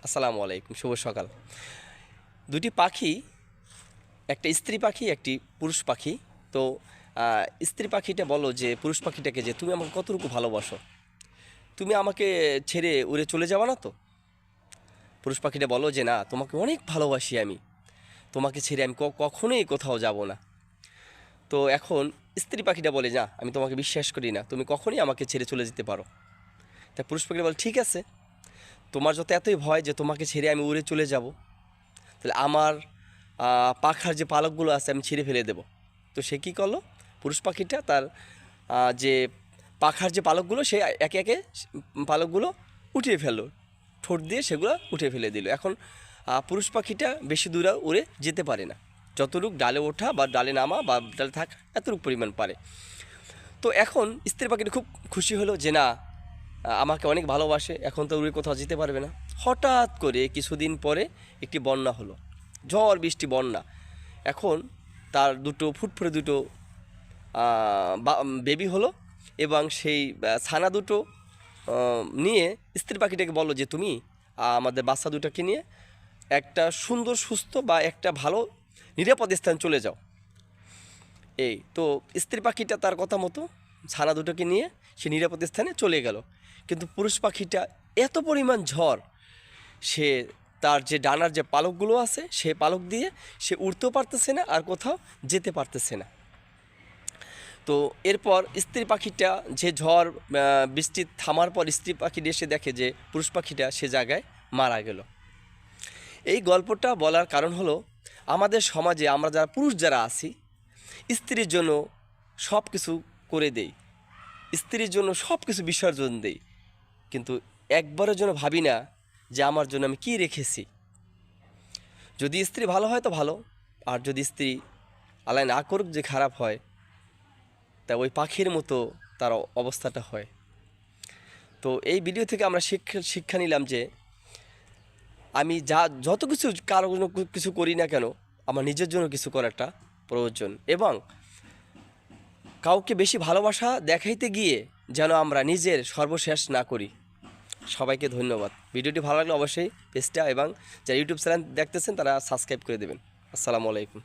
আসসালামু আলাইকুম, শুভ সকাল। দুটি পাখি, একটা স্ত্রী পাখি, একটি পুরুষ পাখি। তো স্ত্রী পাখিটা বলো যে পুরুষ পাখিটাকে যে তুমি আমাকে কতটুকু ভালোবাসো, তুমি আমাকে ছেড়ে উড়ে চলে যাবে না তো? পুরুষ পাখিটা বলো যে না, তোমাকে অনেক ভালোবাসি আমি, তোমাকে ছেড়ে আমি কখনোই কোথাও যাব না। তো এখন স্ত্রী পাখিটা বলে না, আমি তোমাকে বিশ্বাস করি না, তুমি কখনোই আমাকে ছেড়ে চলে যেতে পারো। তা পুরুষ পাখিটা বলে ঠিক আছে, তোমার যত এতই ভয় যে তোমাকে ছেড়ে আমি উড়ে চলে যাব, তাহলে আমার পাখার যে পালকগুলো আছে আমি ছিঁড়ে ফেলে দেব। তো সে কী করলো, পুরুষ পাখিটা তার যে পাখার যে পালকগুলো সে একে একে পালকগুলো উঠিয়ে ফেললো, ঠোঁট দিয়ে সেগুলো উঠিয়ে ফেলে দিল। এখন পুরুষ পাখিটা বেশি দূরে উড়ে যেতে পারে না, যতটুকু ডালে ওঠা বা ডালে নামা বা ডালে থাকা এতটুকু পরিমাণ পারে। তো এখন স্ত্রী পাখিটা খুব খুশি হলো যে না, আমাকে অনেক ভালোবাসে, এখন তো উড়ে কোথাও যেতে পারবে না। হঠাৎ করে কিছুদিন পরে একটি বন্যা হলো, ঝড় বৃষ্টি বন্যা। এখন তার দুটো ফুটফুটে দুটো বেবি হলো, এবং সেই ছানা দুটো নিয়ে স্ত্রী পাখিটাকে বললো যে তুমি আমাদের বাচ্চা দুটোকে নিয়ে একটা সুন্দর সুস্থ বা একটা ভালো নিরাপদ স্থান চলে যাও। এই তো স্ত্রী পাখিটা তার কথা মতো ছানা দুটোকে নিয়ে সে নিরাপদ স্থানে চলে গেল। কিন্তু পুরুষ পাখিটা এত পরিমাণ ঝড়, সে তার যে ডানার যে পালকগুলো আছে সে পালক দিয়ে সে উড়তেও পারতেছে না আর কোথাও যেতে পারতেছে না। তো এরপর স্ত্রী পাখিটা যে ঝড় বৃষ্টি থামার পর স্ত্রী পাখিটা এসে দেখে যে পুরুষ পাখিটা সে জায়গায় মারা গেল। এই গল্পটা বলার কারণ হলো, আমাদের সমাজে আমরা যারা পুরুষ যারা আছি, স্ত্রীর জন্য সব কিছু করে দেই, স্ত্রীর জন্য সব কিছু বিসর্জন দেই, কিন্তু একবারের জন্য ভাবি না যে আমার জন্য আমি কী রেখেছি। যদি স্ত্রী ভালো হয় তো ভালো, আর যদি স্ত্রী আল্লাহ না করুক যে খারাপ হয়, তা ওই পাখির মতো তার অবস্থাটা হয়। তো এই ভিডিও থেকে আমরা শিক্ষা নিলাম যে আমি যত কিছু কারো জন্য কিছু করি না কেন, আমার নিজের জন্য কিছু করাটা প্রয়োজন, এবং কাউকে বেশি ভালোবাসা দেখাইতে গিয়ে যেন আমরা নিজের সর্বশেষ না করি। সবাইকে ধন্যবাদ। ভিডিওটি ভালো লাগলে অবশ্যই পেজটা এবং যারা ইউটিউব চ্যানেল দেখতেছেন তারা সাবস্ক্রাইব করে দেবেন। আসসালামু আলাইকুম।